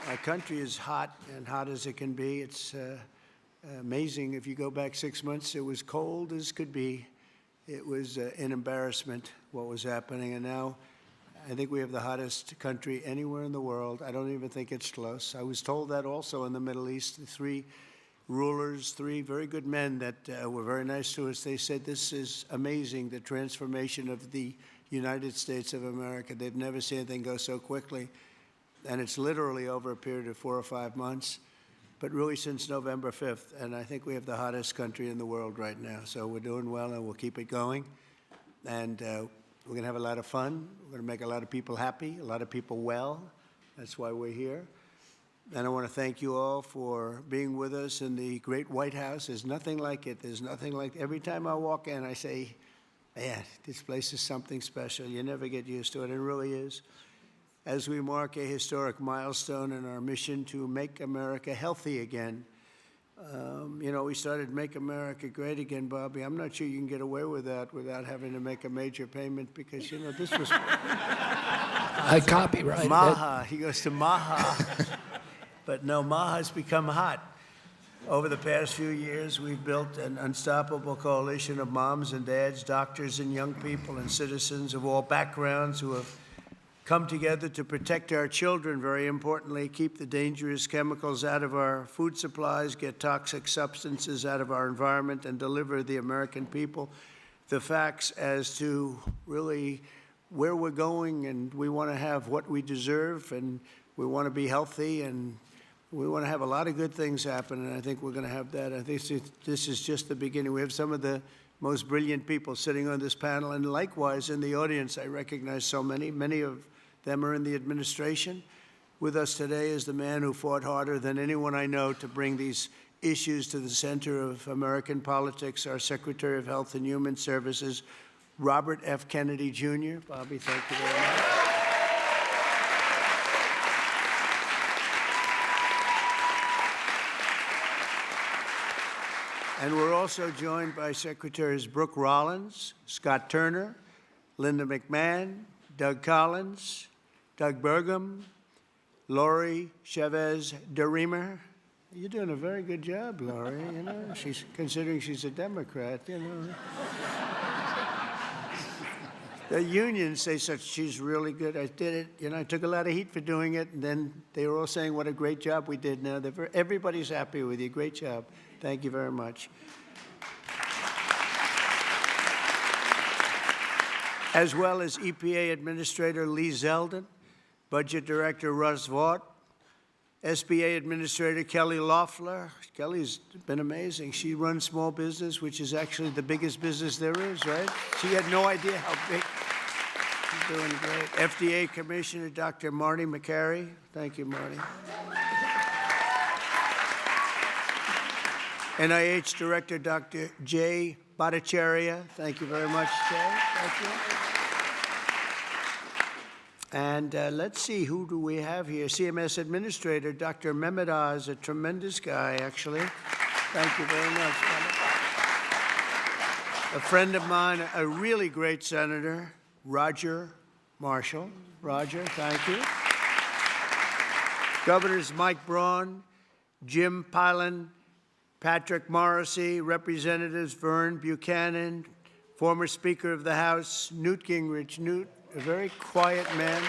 Our country is hot, and hot as it can be. It's amazing. If you go back 6 months, it was cold as could be. It was an embarrassment what was happening. And now I think we have the hottest country anywhere in the world. I don't even think it's close. I was told that also in the Middle East. The three rulers, three very good men that were very nice to us, they said, this is amazing, the transformation of the United States of America. They've never seen anything go so quickly. And it's literally over a period of 4 or 5 months, but really since November 5th. And I think we have the hottest country in the world right now. So we're doing well, and we'll keep it going. And we're going to have a lot of fun. We're going to make a lot of people happy, a lot of people well. That's why we're here. And I want to thank you all for being with us in the great White House. There's nothing like it. There's nothing like it. Every time I walk in, I say, man, this place is something special. You never get used to it. It really is. As we mark a historic milestone in our mission to make America healthy again. You know, we started Make America Great Again, Bobby. I'm not sure you can get away with that without having to make a major payment because, you know, this was... I copyright MAHA. He goes to MAHA. But no, MAHA's become hot. Over the past few years, we've built an unstoppable coalition of moms and dads, doctors and young people and citizens of all backgrounds who have come together to protect our children, very importantly, keep the dangerous chemicals out of our food supplies, get toxic substances out of our environment, and deliver the American people the facts as to really where we're going. And we want to have what we deserve, and we want to be healthy, and we want to have a lot of good things happen, and I think we're going to have that. I think this is just the beginning. We have some of the most brilliant people sitting on this panel, and likewise in the audience, I recognize so many. Many of them are in the administration. With us today is the man who fought harder than anyone I know to bring these issues to the center of American politics, our Secretary of Health and Human Services, Robert F. Kennedy, Jr. Bobby, thank you very much. And we're also joined by Secretaries Brooke Rollins, Scott Turner, Linda McMahon, Doug Collins, Doug Burgum, Lori Chavez DeRemer. You're doing a very good job, Lori. You know, considering she's a Democrat, you know. The unions say she's really good. I did it. You know, I took a lot of heat for doing it, and then they were all saying what a great job we did. Now everybody's happy with you. Great job. Thank you very much. As well as EPA Administrator Lee Zeldin, Budget Director Russ Vaught, SBA Administrator Kelly Loeffler. Kelly's been amazing. She runs small business, which is actually the biggest business there is, right? She had no idea how big. She's doing great. FDA Commissioner Dr. Marty McCary. Thank you, Marty. NIH Director Dr. Jay Bhattacharya. Thank you very much, Jay. Thank you. And let's see, who do we have here? CMS Administrator Dr. Mehmet Oz, a tremendous guy, actually. Thank you very much, Mehmet. A friend of mine, a really great senator, Roger Marshall. Roger, thank you. Governors Mike Braun, Jim Pilon, Patrick Morrissey, Representatives Vern Buchanan, former Speaker of the House, Newt Gingrich. Newt, a very quiet man.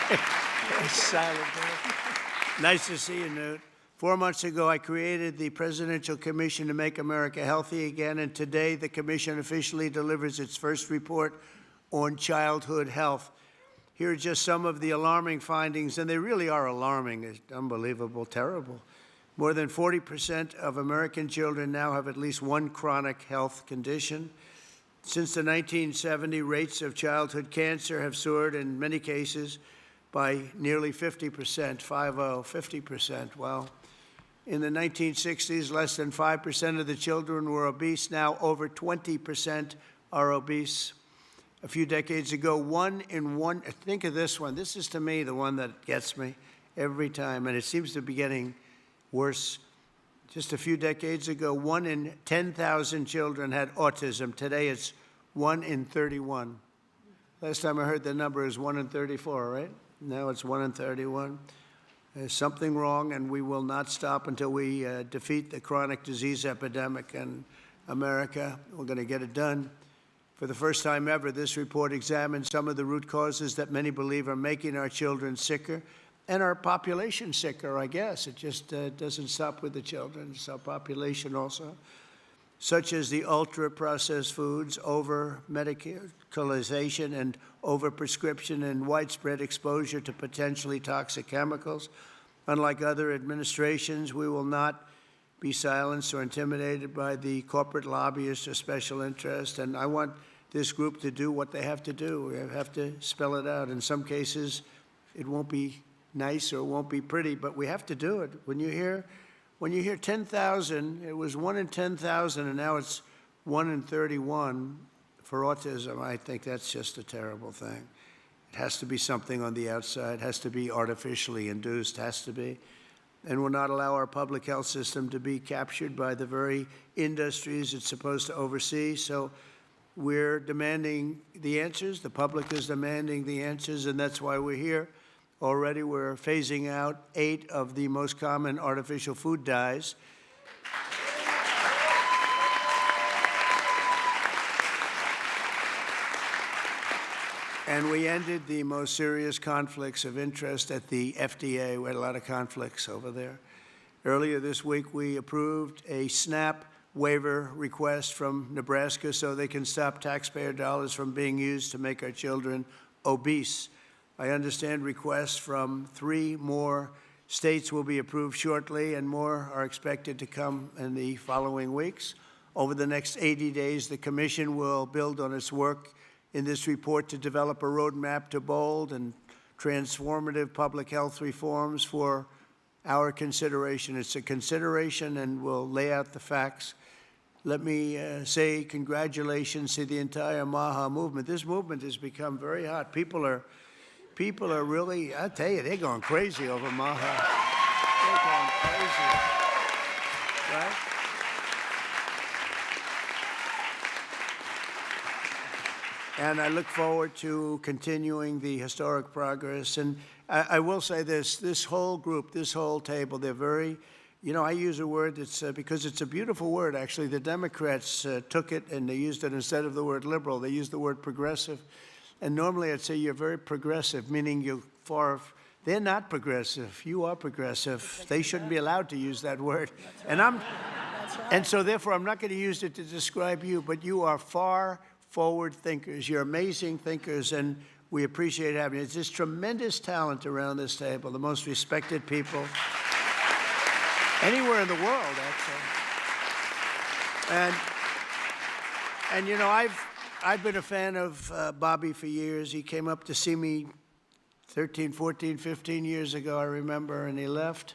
Very silent man. Nice to see you, Newt. 4 months ago, I created the Presidential Commission to Make America Healthy Again, and today the commission officially delivers its first report on childhood health. Here are just some of the alarming findings, and they really are alarming. It's unbelievable, terrible. More than 40% of American children now have at least one chronic health condition. Since the 1970s, rates of childhood cancer have soared in many cases by nearly 50%, 50%. Well, in the 1960s, less than 5% of the children were obese. Now over 20% are obese. A few decades ago, 1 in 1, think of this one. This is, to me, the one that gets me every time, and it seems to be getting worse. Just a few decades ago, 1 in 10,000 children had autism. Today, it's 1 in 31. Last time I heard the number is 1 in 34, right? Now it's 1 in 31. There's something wrong, and we will not stop until we defeat the chronic disease epidemic in America. We're going to get it done. For the first time ever, this report examines some of the root causes that many believe are making our children sicker and our population sicker, I guess. It just doesn't stop with the children. It's our population also, such as the ultra-processed foods, over-medicalization and over-prescription and widespread exposure to potentially toxic chemicals. Unlike other administrations, we will not be silenced or intimidated by the corporate lobbyists or special interests. And I want this group to do what they have to do. We have to spell it out. In some cases, it won't be nice or it won't be pretty, but we have to do it. When you hear 10,000, it was 1 in 10,000, and now it's 1 in 31 for autism, I think that's just a terrible thing. It has to be something on the outside, it has to be artificially induced, has to be. And will not allow our public health system to be captured by the very industries it's supposed to oversee. So we're demanding the answers. The public is demanding the answers, and that's why we're here. Already we're phasing out 8 of the most common artificial food dyes. And we ended the most serious conflicts of interest at the FDA. We had a lot of conflicts over there. Earlier this week, we approved a SNAP waiver request from Nebraska so they can stop taxpayer dollars from being used to make our children obese. I understand requests from 3 more states will be approved shortly, and more are expected to come in the following weeks. Over the next 80 days, the Commission will build on its work in this report to develop a roadmap to bold and transformative public health reforms for our consideration. It's a consideration, and we'll lay out the facts. Let me say congratulations to the entire MAHA movement. This movement has become very hot. People are really, I tell you, they're going crazy over MAHA. They're going crazy, right? And I look forward to continuing the historic progress. And I will say this whole group, this whole table, they're very, you know, I use a word that's, because it's a beautiful word, actually. The Democrats took it and they used it instead of the word liberal. They used the word progressive. And normally I'd say you're very progressive, meaning you're far, they're not progressive. You are progressive. They shouldn't be allowed to use that word. And and so therefore I'm not going to use it to describe you, but you are far forward thinkers. You're amazing thinkers, and we appreciate having you. It's this tremendous talent around this table, the most respected people anywhere in the world, actually. And you know, I've been a fan of Bobby for years. He came up to see me 13, 14, 15 years ago, I remember, and he left.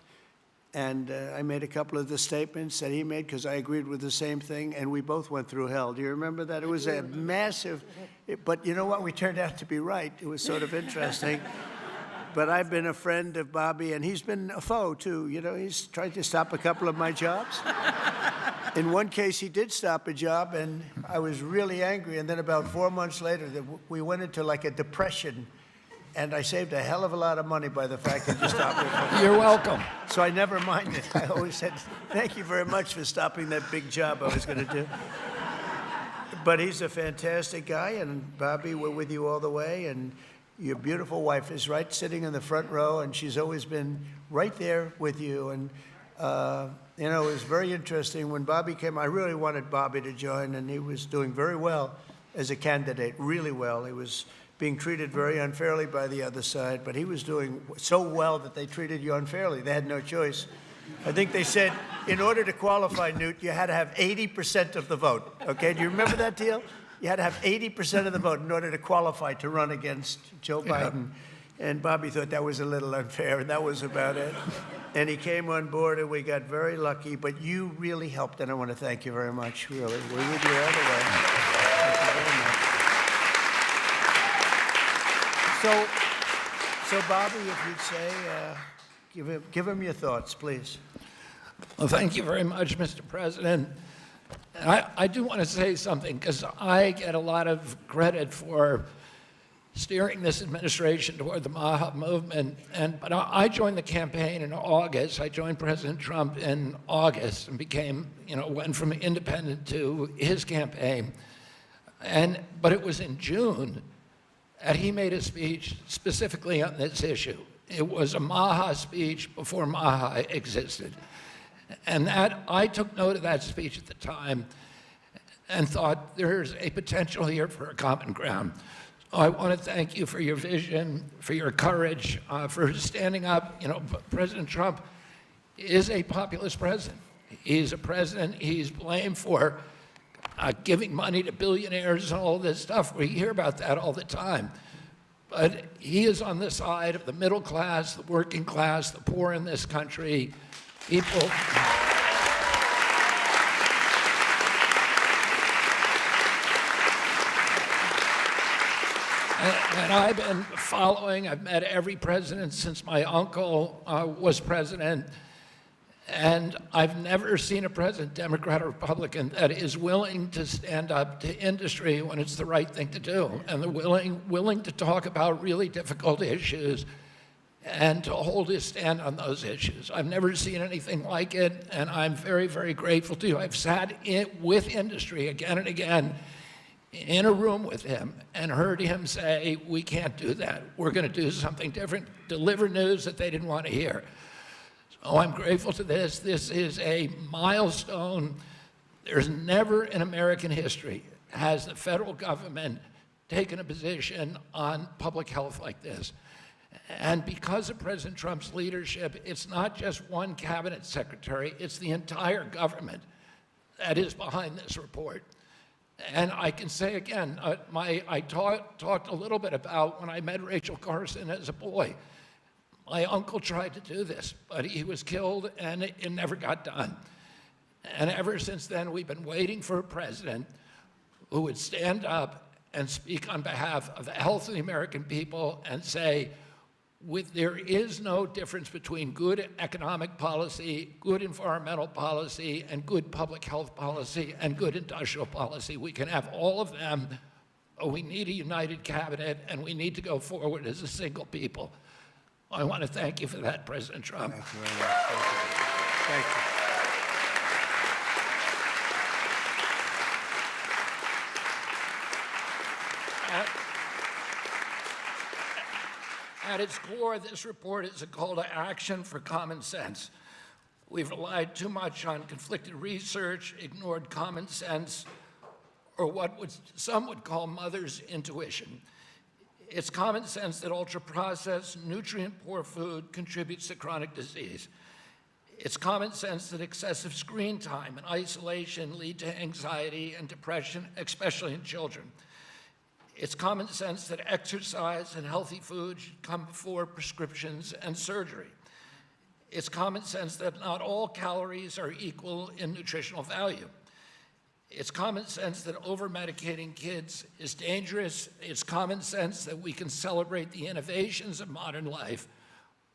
And I made a couple of the statements that he made because I agreed with the same thing, and we both went through hell. Do you remember that? It was a massive, but you know what? We turned out to be right. It was sort of interesting. But I've been a friend of Bobby, and he's been a foe, too. You know, he's tried to stop a couple of my jobs. In one case, he did stop a job, and I was really angry. And then about 4 months later, we went into like a depression. And I saved a hell of a lot of money by the fact that you stopped it. You're welcome. So I never minded. I always said, thank you very much for stopping that big job I was going to do. But he's a fantastic guy, and Bobby, we're with you all the way. And your beautiful wife is right sitting in the front row, and she's always been right there with you. And, you know, it was very interesting. When Bobby came, I really wanted Bobby to join, and he was doing very well as a candidate, really well. He was being treated very unfairly by the other side, but he was doing so well that they treated you unfairly. They had no choice. I think they said, in order to qualify, Newt, you had to have 80% of the vote, okay? Do you remember that deal? You had to have 80% of the vote in order to qualify to run against Joe Biden. And Bobby thought that was a little unfair, and that was about it. And he came on board, and we got very lucky, but you really helped, and I want to thank you very much, really. We're with you all the way. Thank you very much. So Bobby, if you'd say, give him your thoughts, please. Well, thank you very much, Mr. President. I do want to say something, because I get a lot of credit for steering this administration toward the MAHA movement. But I joined the campaign in August. I joined President Trump in August and became, went from independent to his campaign. But it was in June that he made a speech specifically on this issue. It was a MAHA speech before MAHA existed. And I took note of that speech at the time and thought there's a potential here for a common ground. So I want to thank you for your vision, for your courage, for standing up. President Trump is a populist president. He's a president, he's blamed for giving money to billionaires and all this stuff. We hear about that all the time. But he is on the side of the middle class, the working class, the poor in this country, people. And I've been following, I've met every president since my uncle was president, and I've never seen a president, Democrat or Republican, that is willing to stand up to industry when it's the right thing to do, and they're willing to talk about really difficult issues and to hold his stand on those issues. I've never seen anything like it, and I'm very, very grateful to you. I've sat with industry again and again in a room with him and heard him say, we can't do that. We're going to do something different, deliver news that they didn't want to hear. So I'm grateful to this. This is a milestone. There's never in American history has the federal government taken a position on public health like this. And because of President Trump's leadership, it's not just one cabinet secretary, it's the entire government that is behind this report. And I can say again, I talked a little bit about when I met Rachel Carson as a boy. My uncle tried to do this, but he was killed and it never got done. And ever since then, we've been waiting for a president who would stand up and speak on behalf of the health of the American people and say, there is no difference between good economic policy, good environmental policy, and good public health policy, and good industrial policy. We can have all of them, but we need a united cabinet, and we need to go forward as a single people. I want to thank you for that, President Trump. Thank you very much. Thank you. At its core, this report is a call to action for common sense. We've relied too much on conflicted research, ignored common sense, or what some would call mother's intuition. It's common sense that ultra-processed, nutrient-poor food contributes to chronic disease. It's common sense that excessive screen time and isolation lead to anxiety and depression, especially in children. It's common sense that exercise and healthy food should come before prescriptions and surgery. It's common sense that not all calories are equal in nutritional value. It's common sense that over-medicating kids is dangerous. It's common sense that we can celebrate the innovations of modern life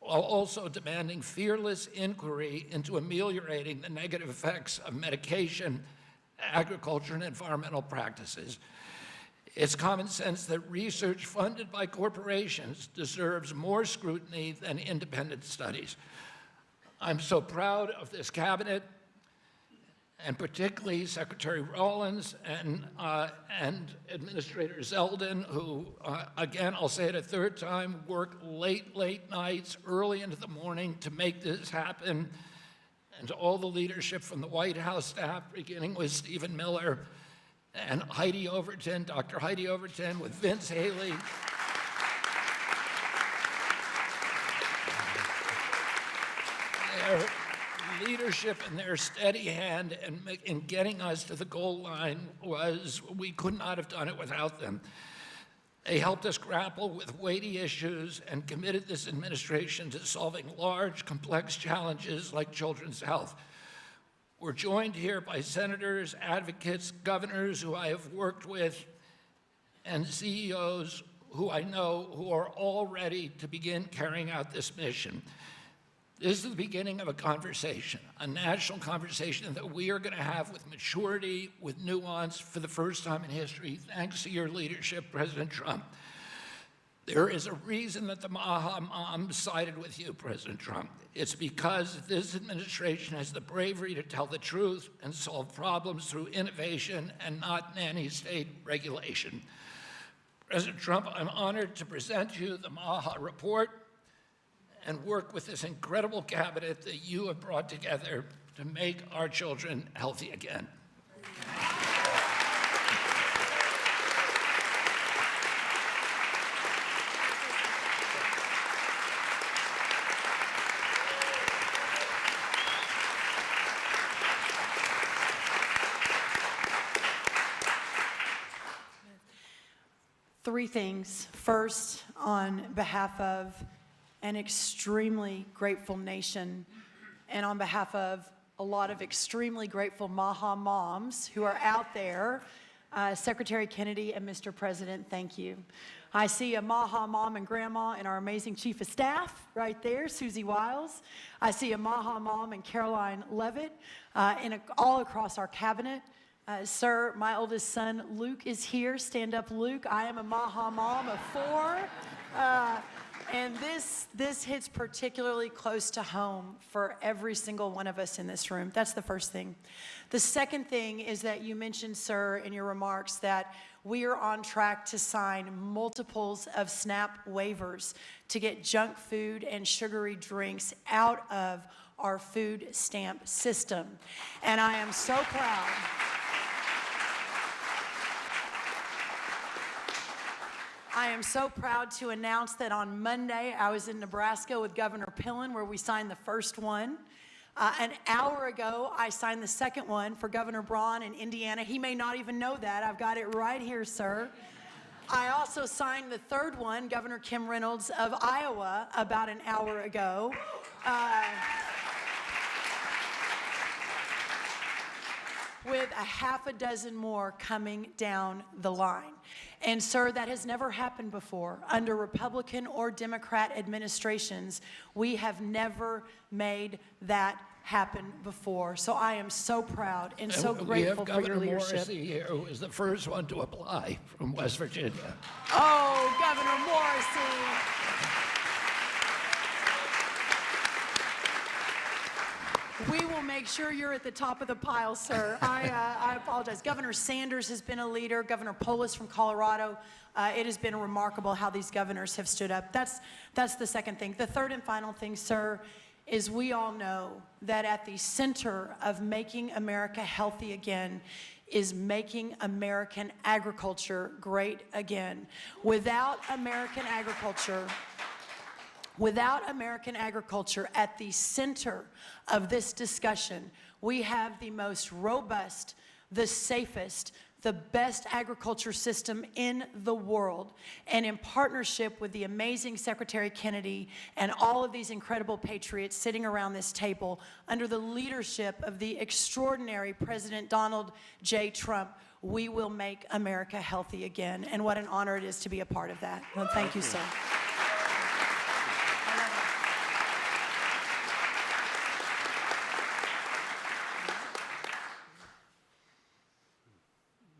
while also demanding fearless inquiry into ameliorating the negative effects of medication, agriculture, and environmental practices. It's common sense that research funded by corporations deserves more scrutiny than independent studies. I'm so proud of this cabinet, and particularly Secretary Rollins and Administrator Zeldin, who, again, I'll say it a third time, worked late nights, early into the morning to make this happen, and to all the leadership from the White House staff, beginning with Stephen Miller, and Heidi Overton, Dr. Heidi Overton, with Vince Haley. Their leadership and their steady hand in getting us to the goal line we could not have done it without them. They helped us grapple with weighty issues and committed this administration to solving large, complex challenges like children's health. We're joined here by senators, advocates, governors who I have worked with, and CEOs who I know who are all ready to begin carrying out this mission. This is the beginning of a conversation, a national conversation that we are going to have with maturity, with nuance, for the first time in history, thanks to your leadership, President Trump. There is a reason that the MAHA moms sided with you, President Trump. It's because this administration has the bravery to tell the truth and solve problems through innovation and not nanny-state regulation. President Trump, I'm honored to present you the MAHA report and work with this incredible cabinet that you have brought together to make our children healthy again. Three things. First, on behalf of an extremely grateful nation and on behalf of a lot of extremely grateful MAHA moms who are out there, Secretary Kennedy and Mr. President, thank you. I see a MAHA mom and grandma and our amazing Chief of Staff right there, Susie Wiles. I see a MAHA mom and Caroline Levitt and all across our cabinet. Sir, my oldest son, Luke, is here. Stand up, Luke. I am a MAHA mom of 4. And this hits particularly close to home for every single one of us in this room. That's the first thing. The second thing is that you mentioned, sir, in your remarks that we are on track to sign multiples of SNAP waivers to get junk food and sugary drinks out of our food stamp system. And I am so proud. I am so proud to announce that on Monday, I was in Nebraska with Governor Pillen, where we signed the first one. An hour ago, I signed the second one for Governor Braun in Indiana. He may not even know that. I've got it right here, sir. I also signed the third one, Governor Kim Reynolds of Iowa, about an hour ago. With a half a dozen more coming down the line. And sir, that has never happened before. Under Republican or Democrat administrations, we have never made that happen before. So I am so proud and so grateful for your leadership. We have Governor Morrissey here, who was the first one to apply from West Virginia. Oh, Governor Morrissey. We will make sure you're at the top of the pile, sir. I apologize. Governor Sanders has been a leader. Governor Polis from Colorado. It has been remarkable how these governors have stood up. That's the second thing. The third and final thing, sir, is we all know that at the center of making America healthy again is making American agriculture great again. Without American agriculture at the center of this discussion, we have the most robust, the safest, the best agriculture system in the world. And in partnership with the amazing Secretary Kennedy and all of these incredible patriots sitting around this table, under the leadership of the extraordinary President Donald J. Trump, we will make America healthy again. And what an honor it is to be a part of that. Well, thank you, sir.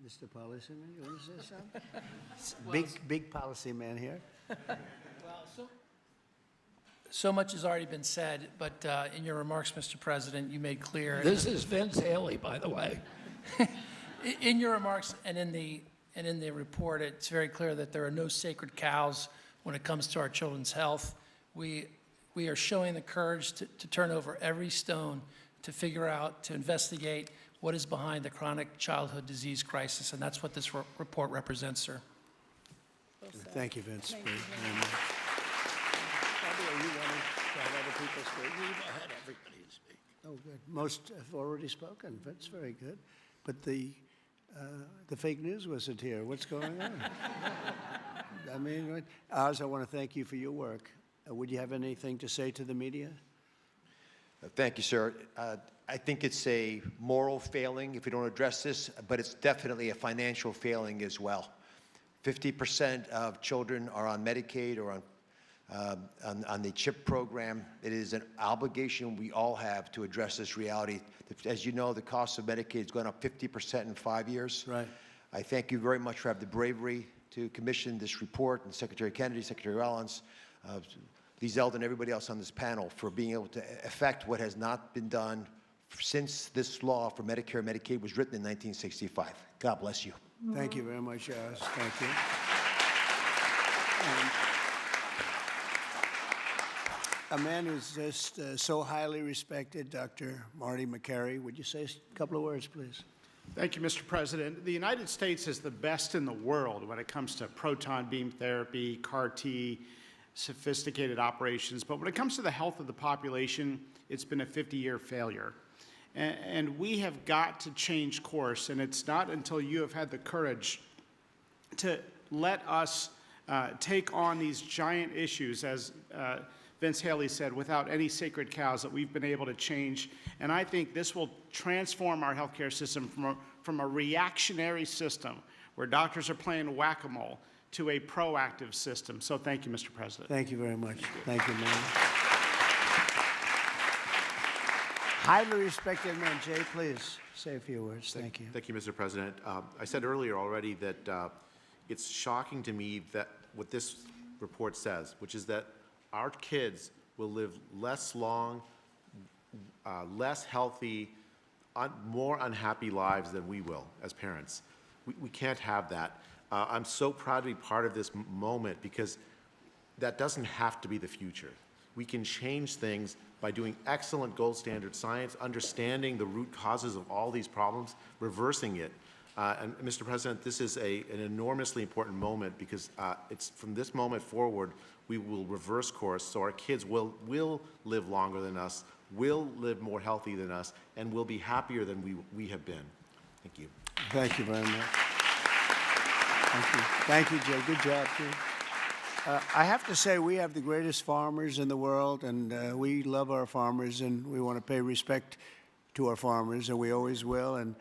Mr. Policyman, you want to say something? Big policy man here. Well, so much has already been said, but in your remarks, Mr. President, you made clear. This is Vince Haley, by the way. In your remarks and in the report, it's very clear that there are no sacred cows when it comes to our children's health. We are showing the courage to turn over every stone to figure out, to investigate what is behind the chronic childhood disease crisis, and that's what this report represents, sir. Thank you, Vince. Thank you. Are you wanting to have other people speak? We've had everybody speak. Oh, good. Most have already spoken. That's very good. But the fake news wasn't here. What's going on? I mean, Oz, I want to thank you for your work. Would you have anything to say to the media? Thank you, sir. I think it's a moral failing if we don't address this, but it's definitely a financial failing as well. 50% of children are on Medicaid or on the CHIP program. It is an obligation we all have to address this reality. As you know, the cost of Medicaid has gone up 50% in 5 years. Right. I thank you very much for having the bravery to commission this report, and Secretary Kennedy, Secretary Rollins, Lee Zeldin, and everybody else on this panel for being able to effect what has not been done since this law for Medicare and Medicaid was written in 1965. God bless you. Thank you very much, Oz. Thank you. A man who's just so highly respected, Dr. Marty McCary. Would you say a couple of words, please? Thank you, Mr. President. The United States is the best in the world when it comes to proton beam therapy, CAR T, sophisticated operations. But when it comes to the health of the population, it's been a 50-year failure. And we have got to change course, and it's not until you have had the courage to let us take on these giant issues, as Vince Haley said, without any sacred cows, that we've been able to change. And I think this will transform our healthcare system from a reactionary system where doctors are playing whack-a-mole to a proactive system. So thank you, Mr. President. Thank you very much. Thank you, man. Highly respected man. Jay, please say a few words. Thank you. Thank you, Mr. President. I said earlier already that it's shocking to me that what this report says, which is that our kids will live less long, less healthy, more unhappy lives than we will as parents. We can't have that. I'm so proud to be part of this moment because that doesn't have to be the future. We can change things by doing excellent gold standard science, understanding the root causes of all these problems, reversing it. And Mr. President, this is an enormously important moment because it's from this moment forward, we will reverse course so our kids will live longer than us, will live more healthy than us, and will be happier than we have been. Thank you. Thank you very much. Thank you. Thank you, Jay. Good job, too. I have to say we have the greatest farmers in the world, and we love our farmers, and we want to pay respect to our farmers, and we always will. And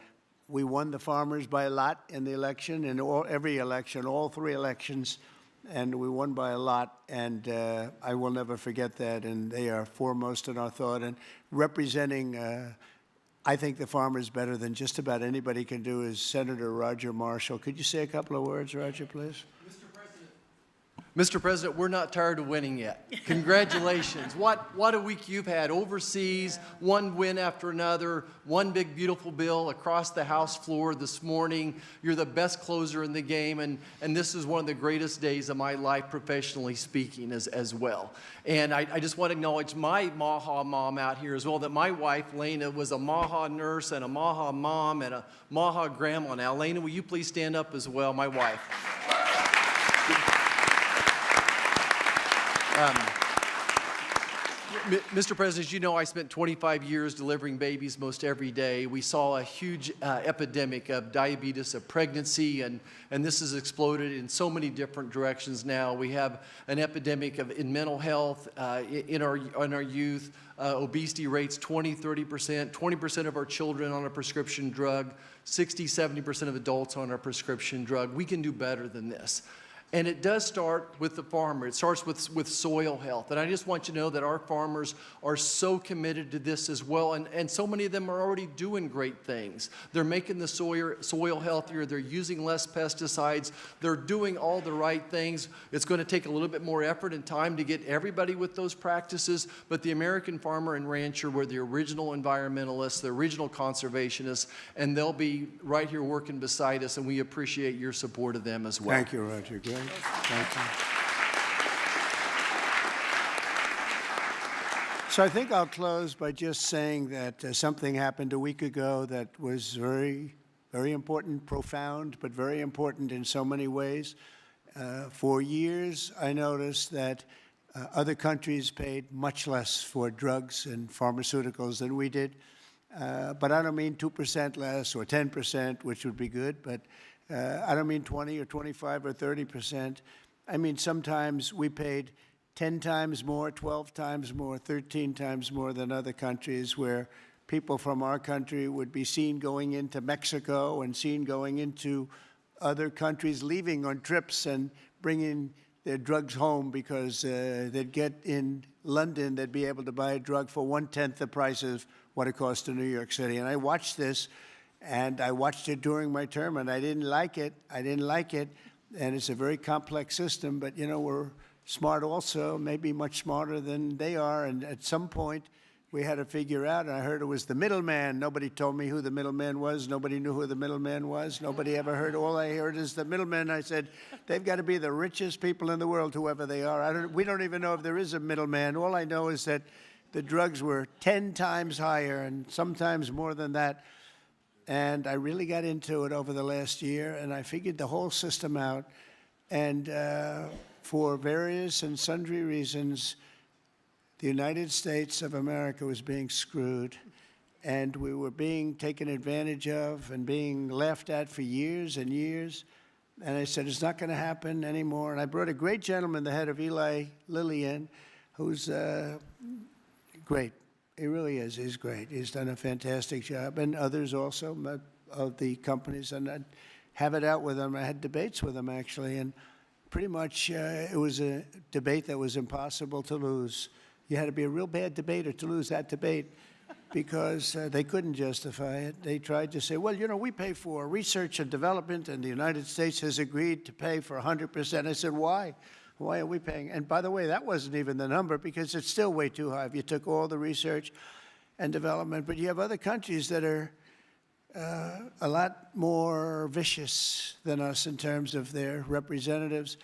we won the farmers by a lot in the election, in every election, all three elections, and we won by a lot. And I will never forget that, and they are foremost in our thought. And representing, I think, the farmers better than just about anybody can do is Senator Roger Marshall. Could you say a couple of words, Roger, please? Mr. President, we're not tired of winning yet. Congratulations. What a week you've had overseas, one win after another, one big beautiful bill across the House floor this morning. You're the best closer in the game, and this is one of the greatest days of my life professionally speaking as well. And I just want to acknowledge my MAHA mom out here as well, that my wife, Lena, was a MAHA nurse and a MAHA mom and a MAHA grandma. Now, Lena, will you please stand up as well, my wife? Mr. President, as you know, I spent 25 years delivering babies most every day. We saw a huge epidemic of diabetes, of pregnancy, and this has exploded in so many different directions now. We have an epidemic in mental health in our youth, obesity rates 20, 30%, 20% of our children on a prescription drug, 60, 70% of adults on a prescription drug. We can do better than this. And it does start with the farmer. It starts with soil health. And I just want you to know that our farmers are so committed to this as well. And so many of them are already doing great things. They're making the soil healthier. They're using less pesticides. They're doing all the right things. It's going to take a little bit more effort and time to get everybody with those practices. But the American farmer and rancher were the original environmentalists, the original conservationists, and they'll be right here working beside us, and we appreciate your support of them as well. Thank you, Roger. Great. Thank you. So I think I'll close by just saying that something happened a week ago that was very, very important, profound, but very important in so many ways. For years, I noticed that other countries paid much less for drugs and pharmaceuticals than we did. But I don't mean 2% less or 10%, which would be good, but I don't mean 20 or 25 or 30%. I mean, sometimes we paid 10 times more, 12 times more, 13 times more than other countries, where people from our country would be seen going into Mexico and seen going into other countries, leaving on trips and bringing their drugs home because they'd get in London, they'd be able to buy a drug for 1/10 the price of what it costs in New York City. And I watched this. And I watched it during my term, and I didn't like it. I didn't like it. And it's a very complex system, but, you know, we're smart also, maybe much smarter than they are. And at some point, we had to figure out, and I heard it was the middleman. Nobody told me who the middleman was. Nobody knew who the middleman was. Nobody ever heard. All I heard is the middleman. I said, they've got to be the richest people in the world, whoever they are. We don't even know if there is a middleman. All I know is that the drugs were 10 times higher and sometimes more than that. And I really got into it over the last year, and I figured the whole system out. And for various and sundry reasons, the United States of America was being screwed, and we were being taken advantage of and being laughed at for years and years. And I said, it's not going to happen anymore. And I brought a great gentleman, the head of Eli Lilly, in, who's great. He really is. He's great. He's done a fantastic job, and others also of the companies. And I'd have it out with him. I had debates with him, actually, and pretty much it was a debate that was impossible to lose. You had to be a real bad debater to lose that debate because they couldn't justify it. They tried to say, well, you know, we pay for research and development, and the United States has agreed to pay for 100%. I said, why? Why are we paying? And by the way, that wasn't even the number because it's still way too high if you took all the research and development. But you have other countries that are a lot more vicious than us in terms of their representatives.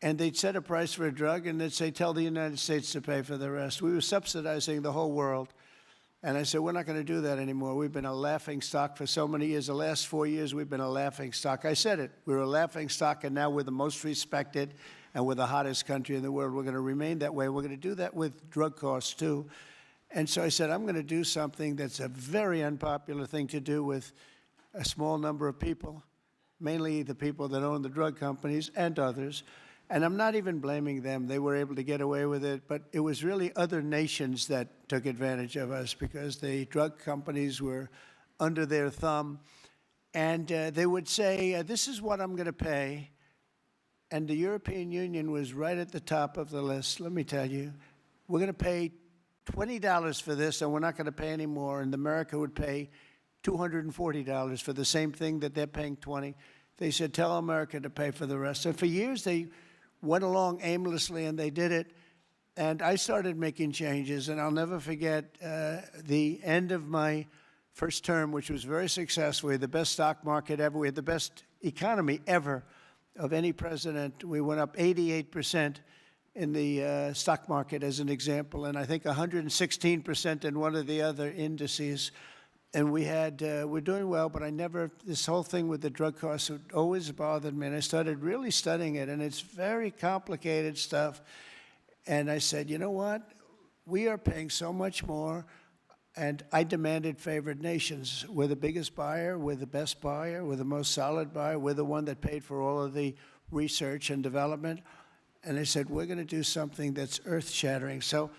And they'd set a price for a drug and they'd say, tell the United States to pay for the rest. We were subsidizing the whole world. And I said, we're not going to do that anymore. We've been a laughing stock for so many years. The last 4 years, we've been a laughing stock. I said it. We were a laughing stock, and now we're the most respected and we're the hottest country in the world. We're going to remain that way. We're going to do that with drug costs, too. And so I said, I'm going to do something that's a very unpopular thing to do with a small number of people, mainly the people that own the drug companies and others. And I'm not even blaming them. They were able to get away with it. But it was really other nations that took advantage of us because the drug companies were under their thumb. And they would say, this is what I'm going to pay. And the European Union was right at the top of the list. Let me tell you, we're going to pay $20 for this, and we're not going to pay any more. And America would pay $240 for the same thing that they're paying $20. They said, tell America to pay for the rest. And for years, they went along aimlessly, and they did it. And I started making changes, and I'll never forget the end of my first term, which was very successful. We had the best stock market ever. We had the best economy ever of any president. We went up 88% in the stock market, as an example, and I think 116% in one of the other indices. And we had, we're doing well, but this whole thing with the drug costs always bothered me. And I started really studying it, and it's very complicated stuff. And I said, you know what? We are paying so much more, and I demanded favored nations. We're the biggest buyer, we're the best buyer, we're the most solid buyer, we're the one that paid for all of the research and development. And I said, we're going to do something that's earth-shattering. So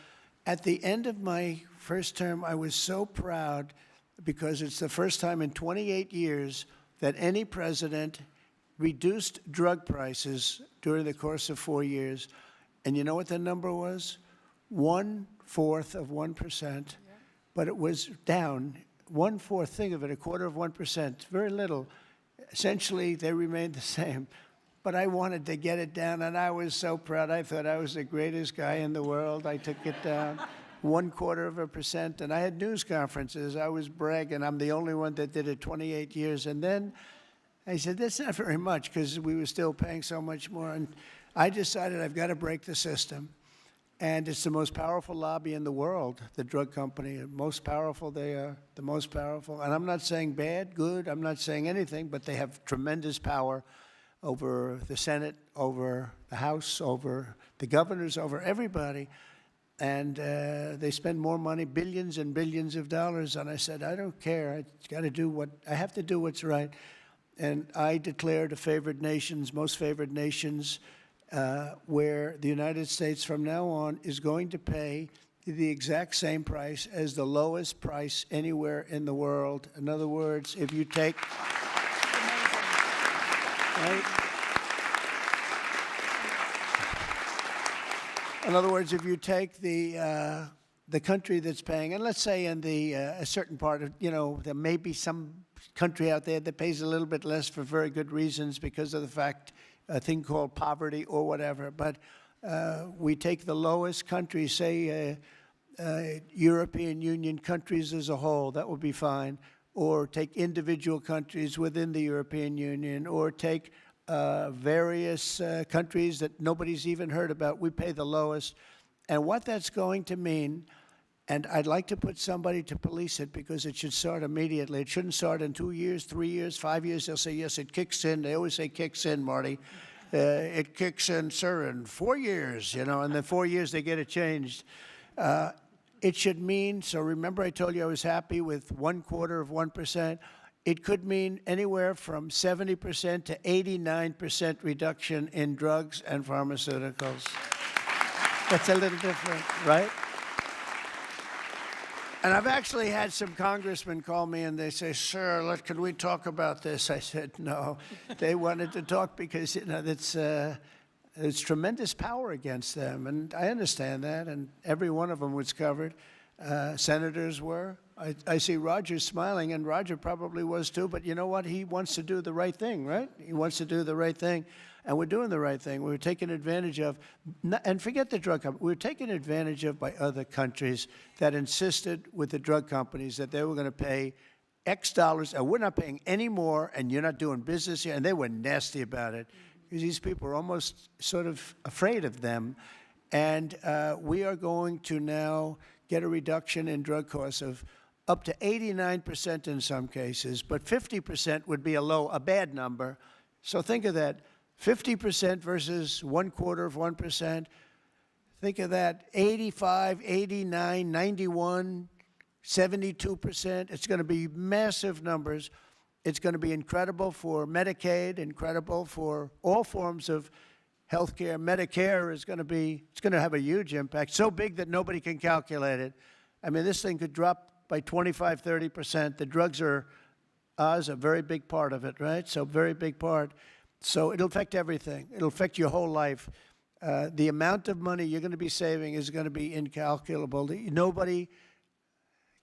at the end of my first term, I was so proud because it's the first time in 28 years that any president reduced drug prices during the course of 4 years. And you know what the number was? 1/4 of 1%. But it was down 1/4. Think of it, 1/4 of 1%. Very little. Essentially, they remained the same. But I wanted to get it down, and I was so proud. I thought I was the greatest guy in the world. I took it down 1/4 of a percent, and I had news conferences. I was bragging. I'm the only one that did it 28 years. And then I said, that's not very much because we were still paying so much more. And I decided I've got to break the system. And it's the most powerful lobby in the world, the drug company. Most powerful they are, the most powerful. And I'm not saying bad, good. I'm not saying anything, but they have tremendous power over the Senate, over the House, over the governors, over everybody. And they spend more money, billions and billions of dollars. And I said, I don't care. I have to do what's right. And I declared a favored nations, most favored nations, where the United States from now on is going to pay the exact same price as the lowest price anywhere in the world. In other words, if you take... Right? In other words, if you take the country that's paying, and let's say in a certain part of, there may be some country out there that pays a little bit less for very good reasons because of the fact a thing called poverty or whatever. But we take the lowest countries, say European Union countries as a whole, that would be fine. Or take individual countries within the European Union, or take various countries that nobody's even heard about. We pay the lowest. And what that's going to mean, and I'd like to put somebody to police it because it should start immediately. It shouldn't start in 2 years, 3 years, 5 years. They'll say, yes, it kicks in. They always say kicks in, Marty. It kicks in, sir, in 4 years, you know, and then 4 years they get it changed. It should mean, so remember I told you I was happy with 1/4%. It could mean anywhere from 70% to 89% reduction in drugs and pharmaceuticals. That's a little different, right? And I've actually had some congressmen call me and they say, sir, can we talk about this? I said, no. They wanted to talk because, you know, there's tremendous power against them. And I understand that. And every one of them was covered. Senators were. I see Roger smiling, and Roger probably was too. But you know what? He wants to do the right thing, right? He wants to do the right thing. And we're doing the right thing. We're taken advantage of, and forget the drug company, we're taken advantage of by other countries that insisted with the drug companies that they were going to pay X dollars, and we're not paying any more, and you're not doing business here. And they were nasty about it because these people are almost sort of afraid of them. And we are going to now get a reduction in drug costs of up to 89% in some cases, but 50% would be a bad number. So think of that. 50% versus 1/4%. Think of that, 85, 89, 91, 72%. It's going to be massive numbers. It's going to be incredible for Medicaid, incredible for all forms of health care. Medicare is going to have a huge impact, so big that nobody can calculate it. I mean, this thing could drop by 25, 30%. The drugs are a very big part of it, right? So very big part. So it'll affect everything. It'll affect your whole life. The amount of money you're going to be saving is going to be incalculable. Nobody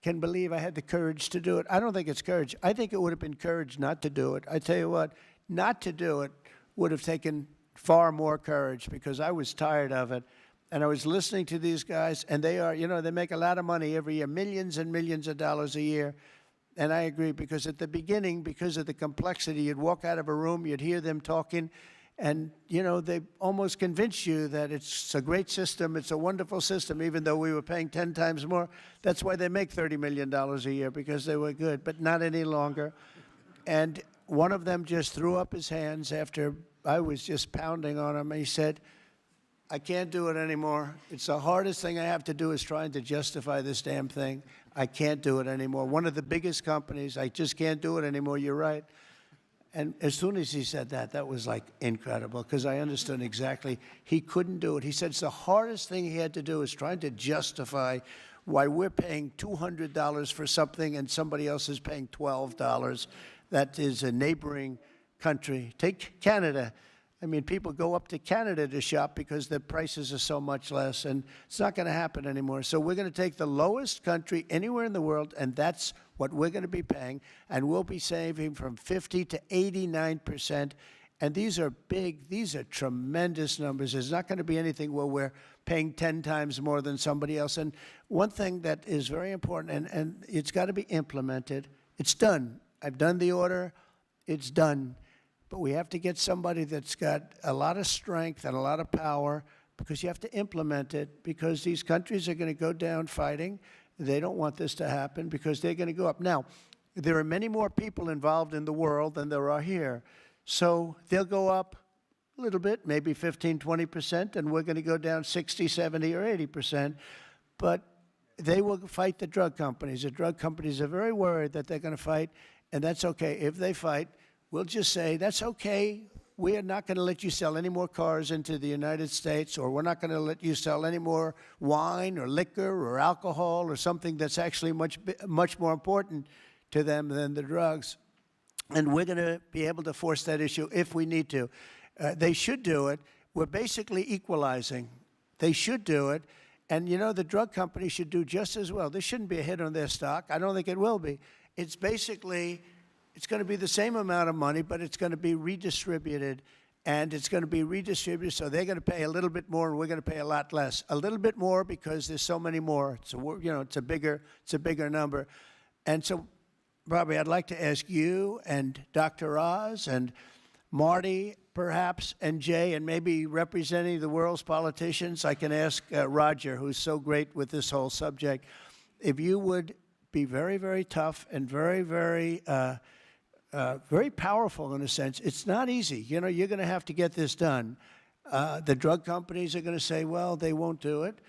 can believe I had the courage to do it. I don't think it's courage. I think it would have been courage not to do it. I tell you what, not to do it would have taken far more courage because I was tired of it. And I was listening to these guys, and they are, you know, they make a lot of money every year, millions and millions of dollars a year. And I agree, because at the beginning, because of the complexity, you'd walk out of a room, you'd hear them talking, and, you know, they almost convince you that it's a great system, it's a wonderful system, even though we were paying 10 times more. That's why they make $30 million a year, because they were good, but not any longer. And one of them just threw up his hands after I was just pounding on him. He said, I can't do it anymore. It's the hardest thing I have to do is trying to justify this damn thing. I can't do it anymore. One of the biggest companies, I just can't do it anymore. You're right. And as soon as he said that, that was like incredible, because I understood exactly he couldn't do it. He said it's the hardest thing he had to do is trying to justify why we're paying $200 for something and somebody else is paying $12. That is a neighboring country. Take Canada. I mean, people go up to Canada to shop because the prices are so much less, and it's not going to happen anymore. So we're going to take the lowest country anywhere in the world, and that's what we're going to be paying, and we'll be saving from 50 to 89%. And these are big, these are tremendous numbers. There's not going to be anything where we're paying 10 times more than somebody else. And one thing that is very important, and it's got to be implemented, it's done. I've done the order, it's done. But we have to get somebody that's got a lot of strength and a lot of power, because you have to implement it, because these countries are going to go down fighting. They don't want this to happen because they're going to go up. Now, there are many more people involved in the world than there are here. So they'll go up a little bit, maybe 15, 20%, and we're going to go down 60, 70, or 80%. But they will fight the drug companies. The drug companies are very worried that they're going to fight, and that's okay. If they fight, we'll just say, that's okay. We are not going to let you sell any more cars into the United States, or we're not going to let you sell any more wine or liquor or alcohol or something that's actually much more important to them than the drugs. And we're going to be able to force that issue if we need to. They should do it. We're basically equalizing. They should do it. And, you know, the drug companies should do just as well. This shouldn't be a hit on their stock. I don't think it will be. It's basically, it's going to be the same amount of money, but it's going to be redistributed. and it's going to be redistributed, so they're going to pay a little bit more, and we're going to pay a lot less. A little bit more because there's so many more. So it's a bigger number, and so, Bobby, I'd like to ask you and Dr. Oz and Marty, perhaps, and Jay, and maybe representing the world's politicians, I can ask Roger, who's so great with this whole subject, if you would be very, very tough and very, very, very powerful in a sense. It's not easy. You're going to have to get this done. The drug companies are going to say, well, they won't do it,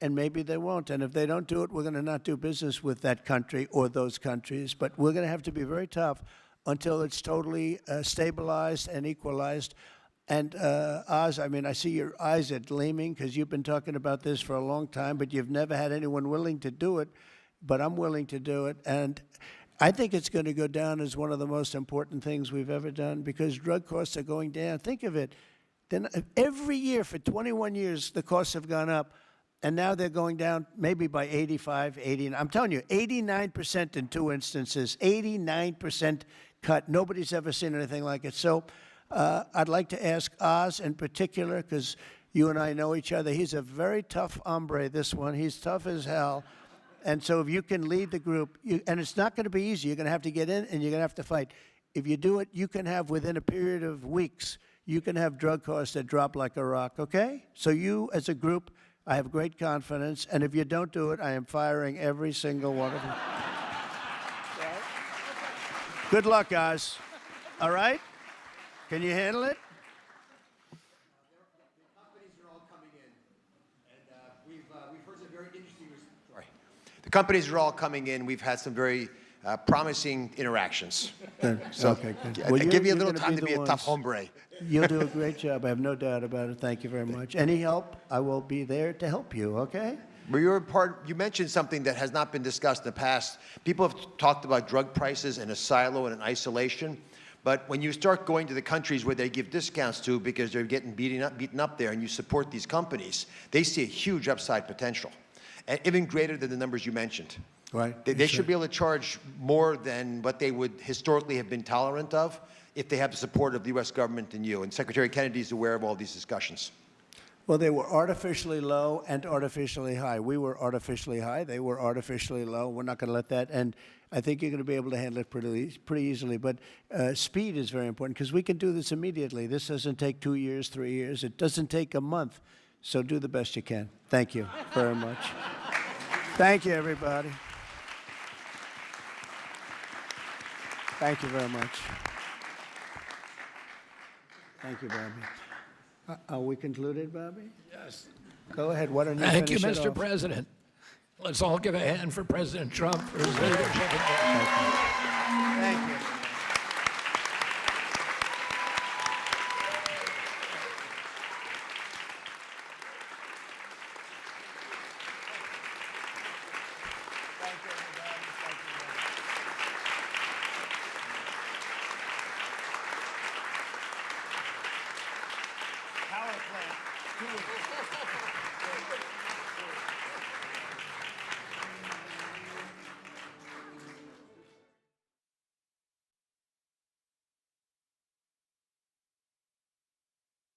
and maybe they won't. And if they don't do it, we're going to not do business with that country or those countries. But we're going to have to be very tough until it's totally stabilized and equalized. And Oz, I mean, I see your eyes are gleaming because you've been talking about this for a long time, but you've never had anyone willing to do it. But I'm willing to do it. And I think it's going to go down as one of the most important things we've ever done because drug costs are going down. Think of it. Then every year for 21 years, the costs have gone up. And now they're going down maybe by 85, 80. I'm telling you, 89% in 2 instances, 89% cut. Nobody's ever seen anything like it. So I'd like to ask Oz in particular, because you and I know each other. He's a very tough hombre, this one. He's tough as hell. And so if you can lead the group, and it's not going to be easy. You're going to have to get in and you're going to have to fight. If you do it, you can have, within a period of weeks, you can have drug costs that drop like a rock, okay? So you, as a group, I have great confidence, and if you don't do it, I am firing every single one of you. Good luck, guys. All right? Can you handle it? The companies are all coming in, and we've heard some very interesting. The companies are all coming in. We've had some very promising interactions. So, okay, good. I give you a little time to be a tough hombre. You'll do a great job. I have no doubt about it. Thank you very much. Any help, I will be there to help you, okay? But you mentioned something that has not been discussed in the past. People have talked about drug prices in a silo and in isolation. But when you start going to the countries where they give discounts to because they're getting beaten up there and you support these companies, they see a huge upside potential, and even greater than the numbers you mentioned. Right. They should be able to charge more than what they would historically have been tolerant of if they have the support of the U.S. government and you. And Secretary Kennedy is aware of all these discussions. Well, they were artificially low and artificially high. We were artificially high. They were artificially low. We're not going to let that. And I think you're going to be able to handle it pretty easily. But speed is very important because we can do this immediately. This doesn't take 2 years, 3 years. It doesn't take a month. So do the best you can. Thank you very much. Thank you, everybody. Thank you very much. Thank you, Bobby. Are we concluded, Bobby? Yes. Go ahead. Why don't you Thank you, finish it Mr. off? President. Let's all give a hand for President Trump for his leadership. Thank you.